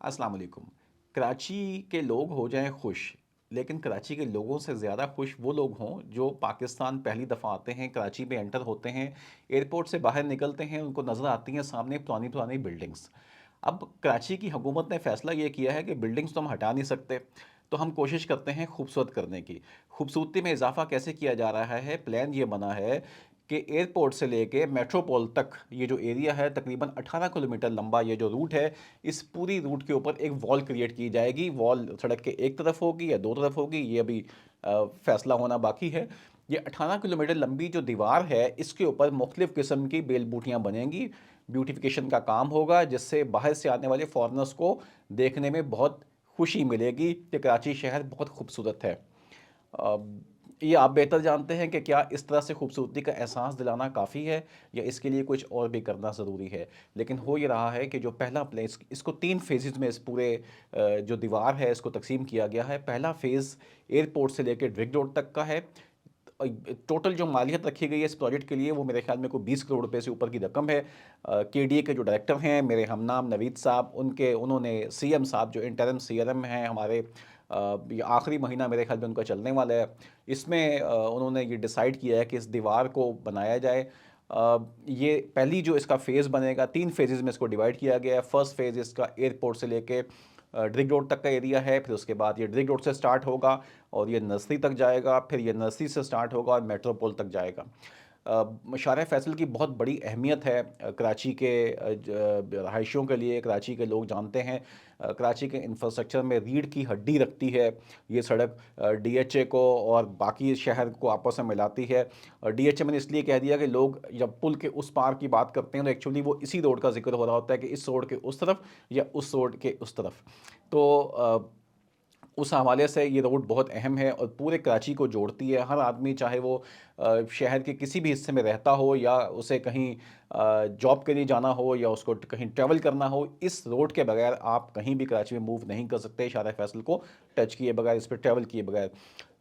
अस्सलाम वालेकुम। कराची के लोग हो जाएं खुश, लेकिन कराची के लोगों से ज़्यादा खुश वो लोग हों जो पाकिस्तान पहली दफ़ा आते हैं, कराची में एंटर होते हैं, एयरपोर्ट से बाहर निकलते हैं, उनको नज़र आती हैं सामने पुरानी पुरानी बिल्डिंग्स। अब कराची की हुकूमत ने फ़ैसला ये किया है कि बिल्डिंग्स तो हम हटा नहीं सकते, तो हम कोशिश करते हैं खूबसूरत करने की। खूबसूरती में इजाफ़ा कैसे किया जा रहा है? प्लान ये बना है कि एयरपोर्ट से लेके मेट्रोपोल तक ये जो एरिया है तकरीबन 18 किलोमीटर लंबा ये जो रूट है, इस पूरी रूट के ऊपर एक वॉल क्रिएट की जाएगी। वॉल सड़क के एक तरफ होगी या दो तरफ होगी, ये अभी फैसला होना बाकी है। ये 18 किलोमीटर लंबी जो दीवार है, इसके ऊपर मुख्तलिफ़ किस्म की बेल बूटियाँ बनेंगी, ब्यूटिफिकेशन का काम होगा, जिससे बाहर से आने वाले फॉरेनर्स को देखने में बहुत खुशी मिलेगी कि कराची शहर बहुत खूबसूरत है। ये आप बेहतर जानते हैं कि क्या इस तरह से खूबसूरती का एहसास दिलाना काफ़ी है या इसके लिए कुछ और भी करना ज़रूरी है। लेकिन हो ये रहा है कि जो पहला प्लेस इसको 3 फ़ेज़ेस में इस पूरे जो दीवार है इसको तक़सीम किया गया है। पहला फ़ेज़ एयरपोर्ट से लेके रिंग रोड तक का है। टोटल जो मालियत रखी गई है इस प्रोजेक्ट के लिए वो मेरे ख्याल में कोई 20 करोड़ रुपए से ऊपर की रकम है। केडीए के जो डायरेक्टर हैं मेरे हमनाम नवीद साहब, उन्होंने सीएम साहब जो इंटरिम सीएम हैं हमारे, ये आखिरी महीना मेरे ख्याल में उनका चलने वाला है। इसमें उन्होंने ये डिसाइड किया है कि इस दीवार को बनाया जाए। ये पहली जो इसका फ़ेज़ बनेगा, 3 फ़ेज़ेज़ में इसको डिवाइड किया गया है। फर्स्ट फ़ेज़ इसका एयरपोर्ट से लेके ड्रिग रोड तक का एरिया है, फिर उसके बाद ये ड्रिग रोड से स्टार्ट होगा और ये नर्सरी तक जाएगा, फिर ये नर्सरी से स्टार्ट होगा और मेट्रोपोल तक जाएगा। शार फैसल की बहुत बड़ी अहमियत है कराची के रहायशियों के लिए। कराची के लोग जानते हैं कराची के इंफ्रास्ट्रक्चर में रीढ़ की हड्डी रखती है ये सड़क। डीएचए को और बाकी शहर को आपस में मिलाती है। डीएचए मैंने इसलिए कह दिया कि लोग जब पुल के उस पार की बात करते हैं तो एक्चुअली वो इसी रोड का जिक्र हो रहा होता है कि इस रोड के उस तरफ या उस रोड के उस तरफ। तो उस हवाले से ये रोड बहुत अहम है और पूरे कराची को जोड़ती है। हर आदमी चाहे वो शहर के किसी भी हिस्से में रहता हो या उसे कहीं जॉब के लिए जाना हो या उसको कहीं ट्रैवल करना हो, इस रोड के बगैर आप कहीं भी कराची में मूव नहीं कर सकते शारा फैसल को टच किए बगैर, इस पर ट्रैवल किए बगैर।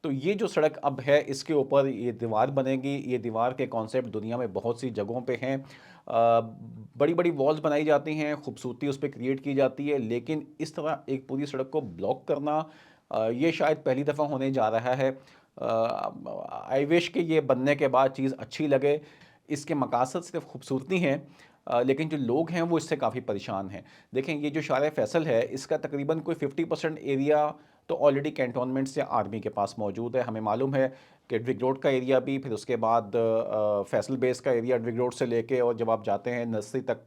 तो ये जो सड़क अब है इसके ऊपर ये दीवार बनेगी। ये दीवार के कॉन्सेप्ट दुनिया में बहुत सी जगहों पे हैं। बड़ी बड़ी वॉल्स बनाई जाती हैं, खूबसूरती उस पर क्रिएट की जाती है, लेकिन इस तरह एक पूरी सड़क को ब्लॉक करना ये शायद पहली दफ़ा होने जा रहा है। आई विश कि ये बनने के बाद चीज़ अच्छी लगे। इसके मकासद सिर्फ खूबसूरती हैं, लेकिन जो लोग हैं वो इससे काफ़ी परेशान हैं। देखें, ये जो शार फैसल है इसका तकरीबन कोई 50% एरिया तो ऑलरेडी कैंटोनमेंट्स या आर्मी के पास मौजूद है। हमें मालूम है कि ड्रिग रोड का एरिया भी, फिर उसके बाद फैसल बेस का एरिया ड्रिग रोड से लेके और जब आप जाते हैं नर्सरी तक,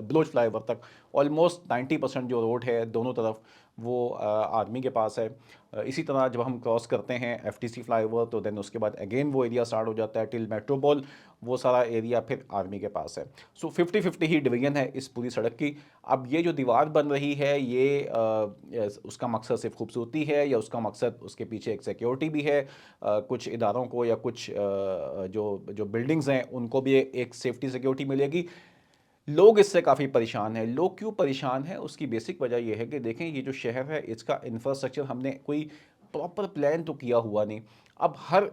बलोच फ्लाईओवर तक, ऑलमोस्ट 90% जो रोड है दोनों तरफ वो आर्मी के पास है। इसी तरह जब हम क्रॉस करते हैं एफटीसी फ्लाईओवर तो देन उसके बाद अगेन वो एरिया स्टार्ट हो जाता है टिल मेट्रोपोल, वो सारा एरिया फिर आर्मी के पास है। सो 50-50 ही डिवीजन है इस पूरी सड़क की। अब ये जो दीवार बन रही है ये उसका मकसद सिर्फ खूबसूरती है या उसका मकसद उसके पीछे एक सिक्योरिटी भी है। कुछ इदारों को या कुछ जो जो बिल्डिंग्स हैं उनको भी एक सेफ्टी सिक्योरिटी मिलेगी। लोग इससे काफ़ी परेशान हैं। लोग क्यों परेशान हैं उसकी बेसिक वजह ये है कि देखें, ये जो शहर है इसका इंफ्रास्ट्रक्चर हमने कोई प्रॉपर प्लान तो किया हुआ नहीं। अब हर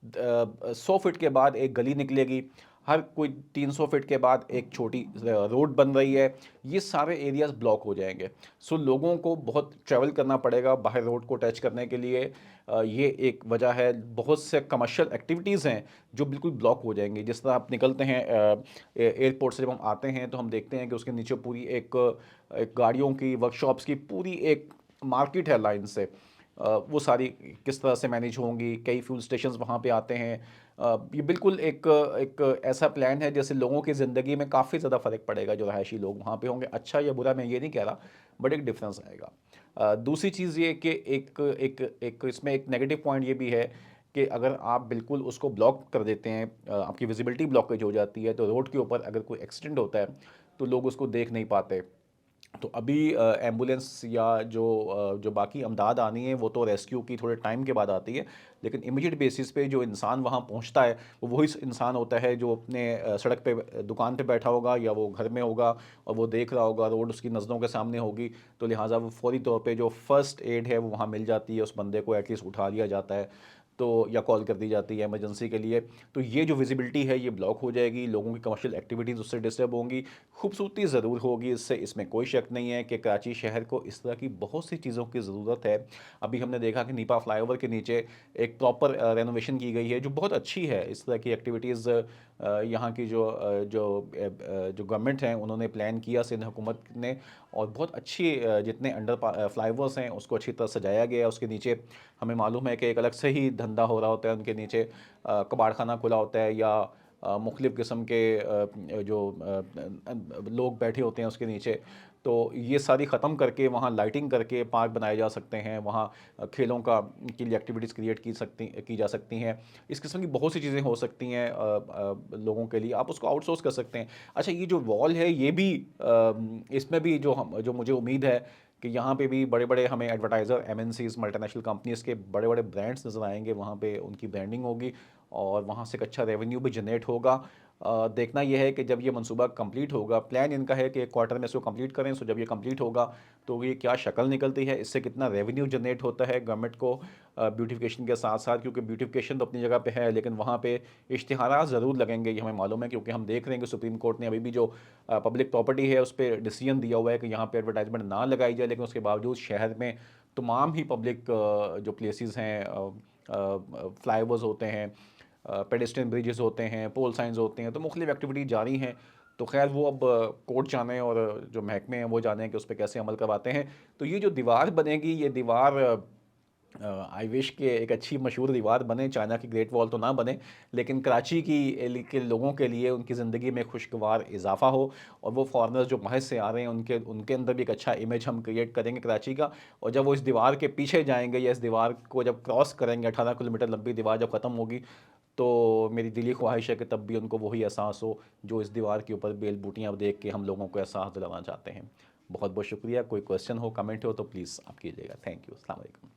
100 फीट के बाद एक गली निकलेगी, हर कोई 300 फीट के बाद एक छोटी रोड बन रही है। ये सारे एरियाज ब्लॉक हो जाएंगे। सो लोगों को बहुत ट्रैवल करना पड़ेगा बाहर रोड को टच करने के लिए। ये एक वजह है। बहुत से कमर्शियल एक्टिविटीज़ हैं जो बिल्कुल ब्लॉक हो जाएंगी। जिस तरह आप निकलते हैं एयरपोर्ट से, जब हम आते हैं तो हम देखते हैं कि उसके नीचे पूरी एक गाड़ियों की वर्कशॉप्स की पूरी एक मार्केट है लाइन से। वो सारी किस तरह से मैनेज होंगी, कई फ्यूल स्टेशंस वहाँ पे आते हैं। ये बिल्कुल एक एक ऐसा प्लान है जैसे लोगों की ज़िंदगी में काफ़ी ज़्यादा फ़र्क पड़ेगा जो रहायशी लोग वहाँ पे होंगे। अच्छा या बुरा मैं ये नहीं कह रहा, बट एक डिफरेंस आएगा। दूसरी चीज़ ये कि एक एक एक इसमें एक नेगेटिव पॉइंट ये भी है कि अगर आप बिल्कुल उसको ब्लॉक कर देते हैं, आपकी विजिबिलिटी ब्लॉकेज हो जाती है, तो रोड के ऊपर अगर कोई एक्सीडेंट होता है तो लोग उसको देख नहीं पाते। तो अभी एम्बुलेंस या जो बाकी अमदाद आनी है वो तो रेस्क्यू की थोड़े टाइम के बाद आती है, लेकिन इमीडिएट बेसिस पे जो इंसान वहाँ पहुँचता है वो वही इंसान होता है जो अपने सड़क पे दुकान पे बैठा होगा या वो घर में होगा और वो देख रहा होगा, रोड उसकी नज़रों के सामने होगी, तो लिहाजा वो फौरी तौर पे जो फ़र्स्ट एड है वो वहाँ मिल जाती है, उस बंदे को एटलीस्ट उठा लिया जाता है। तो या कॉल कर दी जाती है इमरजेंसी के लिए। तो ये जो विजिबिलिटी है ये ब्लॉक हो जाएगी, लोगों की कमर्शियल एक्टिविटीज़ उससे डिस्टर्ब होंगी। खूबसूरती ज़रूर होगी इससे, इसमें कोई शक नहीं है कि कराची शहर को इस तरह की बहुत सी चीज़ों की ज़रूरत है। अभी हमने देखा कि नीपा फ्लाईओवर के नीचे एक प्रॉपर रेनोवेशन की गई है जो बहुत अच्छी है। इस तरह की एक्टिविटीज़ यहाँ की जो गवर्नमेंट हैं उन्होंने प्लान किया, सिंध हुकूमत ने, और बहुत अच्छी जितने अंडर फ्लाईओवर्स हैं उसको अच्छी तरह सजाया गया है। उसके नीचे हमें मालूम है कि एक अलग से ही धंधा हो रहा होता है, उनके नीचे कबाड़ खाना खुला होता है या मुख्तलिफ़ किस्म के लोग बैठे होते हैं उसके नीचे। तो ये सारी ख़त्म करके वहाँ लाइटिंग करके पार्क बनाए जा सकते हैं, वहाँ खेलों का के लिए एक्टिविटीज़ क्रिएट की जा सकती हैं। इस किस्म की बहुत सी चीज़ें हो सकती हैं लोगों के लिए, आप उसको आउटसोर्स कर सकते हैं। अच्छा, ये जो वॉल है ये भी इसमें भी जो मुझे उम्मीद है कि यहाँ पे भी बड़े-बड़े हमें एडवर्टाइज़र, एमएनसीज़, मल्टीनेशनल कंपनीज़ के बड़े-बड़े ब्रांड्स नज़र आएँगे, वहाँ पे उनकी ब्रांडिंग होगी और वहाँ से एक अच्छा रेवेन्यू भी जनरेट होगा। देखना ये है कि जब ये मंसूबा कंप्लीट होगा, प्लान इनका है कि 1 क्वार्टर में इसको कंप्लीट करें, सो जब ये कंप्लीट होगा तो ये क्या शक्ल निकलती है, इससे कितना रेवेन्यू जनरेट होता है गवर्नमेंट को ब्यूटिफिकेशन के साथ-साथ, क्योंकि ब्यूटिफिकेशन तो अपनी जगह पे है, लेकिन वहाँ पे इश्तिहारात ज़रूर लगेंगे, ये हमें मालूम है, क्योंकि हम देख रहे हैं कि सुप्रीम कोर्ट ने अभी भी जो पब्लिक प्रॉपर्टी है उस पे डिसीजन दिया हुआ है कि यहाँ पे एडवर्टाइजमेंट ना लगाई जाए, लेकिन उसके बावजूद शहर में तमाम ही पब्लिक जो प्लेसेस हैं, फ्लाईओवर्स होते हैं, पेडेस्ट्रियन ब्रिजेस होते हैं, पोल साइंस होते हैं, तो मुख्तलिफ एक्टिविटी जारी हैं। तो खैर वो अब कोर्ट जाने और जो महकमे हैं वो जाने कि उस पे कैसे अमल करवाते हैं। तो ये जो दीवार बनेगी, ये दीवार आई विश कि एक अच्छी मशहूर दीवार बने, चाइना की ग्रेट वॉल तो ना बने, लेकिन कराची के लोगों के लिए उनकी ज़िंदगी में खुशगवार इजाफ़ा हो, और वो फॉरेनर्स जो बाहर से आ रहे हैं उनके उनके अंदर भी एक अच्छा इमेज हम क्रिएट करेंगे कराची का। और जब वो इस दीवार के पीछे जाएंगे या इस दीवार को जब क्रॉस करेंगे, 18 किलोमीटर लंबी दीवार जब ख़त्म होगी, तो मेरी दिली ख्वाहिश है कि तब भी उनको वही एहसास हो जो इस दीवार के ऊपर बेल बूटियाँ देख के हम लोगों को एहसास दिलाना चाहते हैं। बहुत बहुत शुक्रिया। कोई क्वेश्चन हो, कमेंट हो तो प्लीज़ आप कीजिएगा। Thank you. अस्सलाम वालेकुम।